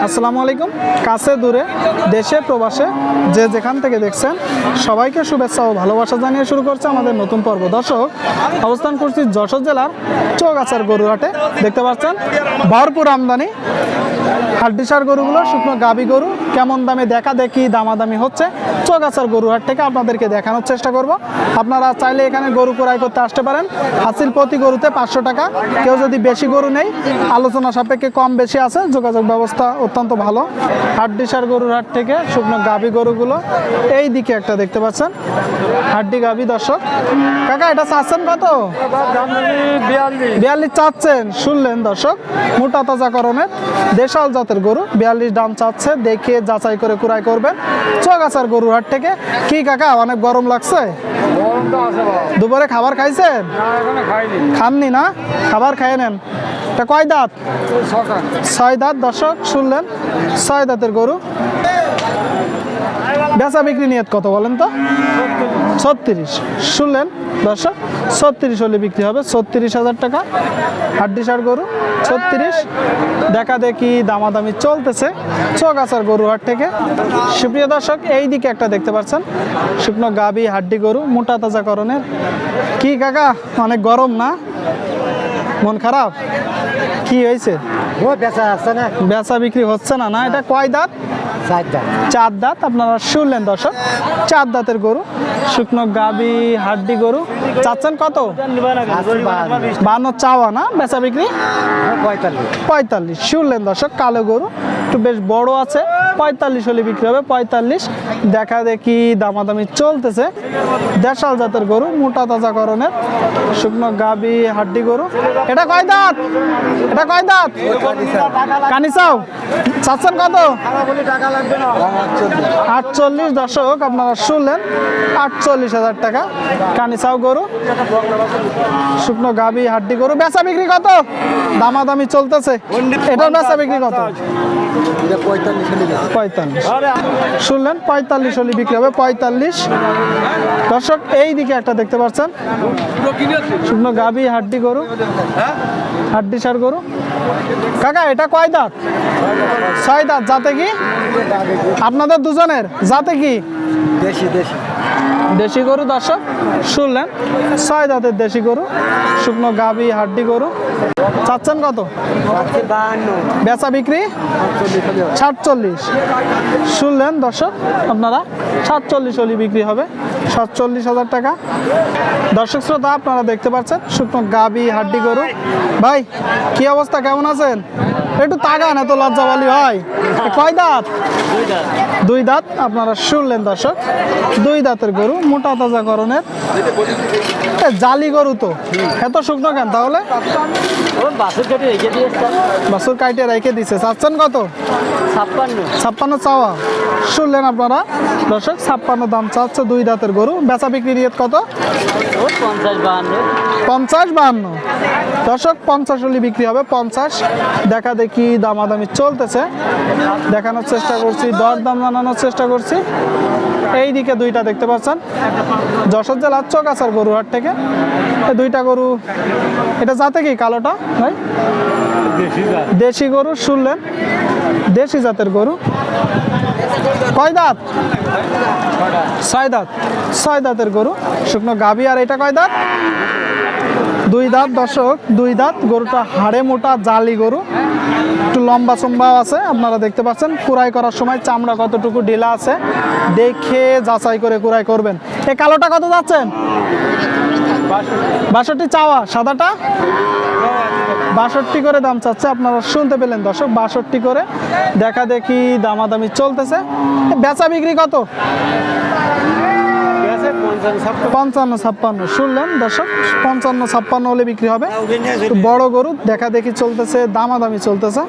আসসালামু আলাইকুম। কাছে দূরে দেশে প্রবাসে যে যেখান থেকে দেখছেন সবাইকে শুভেচ্ছা ও ভালোবাসা জানিয়ে শুরু করছে আমাদের নতুন পর্ব। দর্শক, অবস্থান করছি যশোর জেলার চৌগাছার গরুহাটে। দেখতে পাচ্ছেন ভরপুর আমদানি হাড্ডিসার গরুগুলো, শুকনো গাবি গরু কেমন দামে দেখা দেখি দামাদামি হচ্ছে চৌগাছার গরুহাট থেকে আপনাদেরকে দেখানোর চেষ্টা করব। আপনারা চাইলে এখানে গরু ক্রয় করতে আসতে পারেন। হাসিল প্রতি গরুতে 500 টাকা। কেউ যদি বেশি গরু নেই আলোচনা সাপেক্ষে কম বেশি আছে, যোগাযোগ ব্যবস্থা অত্যন্ত ভালো। হাড্ডিসার গরুর হাট থেকে শুকনো গাবি গরুগুলো এই দিকে একটা দেখতে পাচ্ছেন হাড্ডি গাবি। দর্শক কাকা, এটা চাচ্ছেন কত? 42 চাচ্ছেন। শুনলেন দর্শক, মোটা তাজাকরণের দেশাল জাতের গরু 42 দাম চাচ্ছে। দেখে যাচাই করে ক্রয় করবেন চৌগাছার গরুর হাট থেকে। কি কাকা, অনেক গরম লাগছে? দুপুরে খাবার খাইছেন? খাননি না, খাবার খাইয়ে নেন। এটা কয় দাঁত? 6 দাঁত। দর্শক শুনলেন, 6 দাঁতের গরু। বেচা বিক্রি নিয়ত কত বলেন তো? 36। শুনলেন দর্শক, 36 হলে বিক্রি হবে। 36,000 টাকা হাড্ডিসার গরু 36। দেখা দেখি দামাদামি চলতেছে চৌগাছার গরু হাট থেকে। সুপ্রিয় দর্শক, এই দিকে একটা দেখতে পাচ্ছেন শুকনো গাবি হাড্ডি গরু, মোটা তাজাকরণের। কি কাকা, অনেক গরম না? মন খারাপ? কি হয়েছে? বেচা বিক্রি হচ্ছে না? না, এটা কয় দাঁত? 4 দাঁত। আপনারা শুনলেন দর্শক, 4 দাঁতের গরু, শুকনো গাবি হাড্ডি গরু। চাচ্ছেন কত? 52 চাওয়া না, বেচা বিক্রি 45। শুনলেন দর্শক, কালো গরু একটু বেশ বড় আছে, 45 হলে বিক্রি হবে। 45 দেখা দেখি দামাদামি চলতেছে। দেশাল জাতের গরু, মোটা তাজাকরণের শুকনো গাবি হাড্ডি গরু। এটা কয় দাঁত? এটা কয় দাঁত? কানি চাও? চাচ্ছেন কত? 48। দর্শক আপনারা শুনলেন, 48,000 টাকা কানি চাও গরু, শুকনো গাবি হাড্ডি গরু। বেচা বিক্রি কত? দামাদামি চলতেছে। এটার বেচা বিক্রি কত? 45। শুনলেন, 45 হলে বিক্রি হবে। 45। দর্শক এই দিকে একটা দেখতে পাচ্ছেন শুকনো গাবি হাড্ডি গরু, হাড্ডিসার গরু। কাকা, এটা কয় দাঁত? 6 দাঁত। জাতে কি? আপনাদের দুজনের জাতে কি? দেশি গরু। দর্শক শুনলেন, 6 দাঁতের দেশি গরু, শুকনো গাবি হাড্ডি গরু। চাচ্ছেন কত? বেচা বিক্রি 47। শুনলেন দর্শক, আপনারা 47 হলে বিক্রি হবে। 47,000 টাকা। দর্শক শ্রোতা, আপনারা দেখতে পাচ্ছেন শুকনো গাবি হাড্ডি গরু। ভাই কি অবস্থা, কেমন আছেন? একটু তাকান, এত লজ্জাবালি হয়। কয় দাঁত? 2 দাঁত। আপনারা শুনলেন দর্শক, 2 দাঁতের গরু, মোটা তাজাকরণের। জালি গরু তো, এত শুকনো কেন তাহলে? বাছুর কাইটে রেখে দিছে। চাচ্ছেন কত? 56 চাওয়া। শুনলেন আপনারা দর্শক, 56 দাম চাচ্ছে 2 দাঁতের গরু। বেচা বিক্রি রেট কত? 50-52। দর্শক 50 হলে বিক্রি হবে। 50 দেখা দেখি দামাদামি চলতেছে, দেখানোর চেষ্টা করছি, দর দাম জানানোর চেষ্টা করছি। এই দিকে 2টা দেখতে পাচ্ছেন যশোর জেলার চৌগাছার গরুহাট থেকে। এই 2টা গরু, এটা জাতে কি কালোটা ভাই? দেশি গরু। শুনলেন, দেশি জাতের গরু। কয় দাঁত? 6 দাঁত। 6 দাঁতের গরু, শুকনো গাবি। আর এটা কয় দাঁত? 2 দাঁত। দর্শক 2 দাঁত। গরুটা হাড়ে মোটা জালি গরু, একটু লম্বা চম্বা আছে। আপনারা দেখতে পাচ্ছেন কুড়াই করার সময় চামড়া কতটুকু ঢিলা আছে দেখে যাচাই করে কুড়াই করবেন। এই কালোটা কত যাচ্ছেন? 62 চাওয়া। সাদাটা 62 করে দাম চাচ্ছে। আপনারা শুনতে পেলেন দর্শক, 62 করে দেখা দেখি দামাদামি চলতেছে। বেচা বিক্রি কত? 55-56। শুনলেন দর্শক, 55-56 হলে বিক্রি হবে। বড় গরু দেখা দেখি চলতেছে, দামাদামি চলতেছে।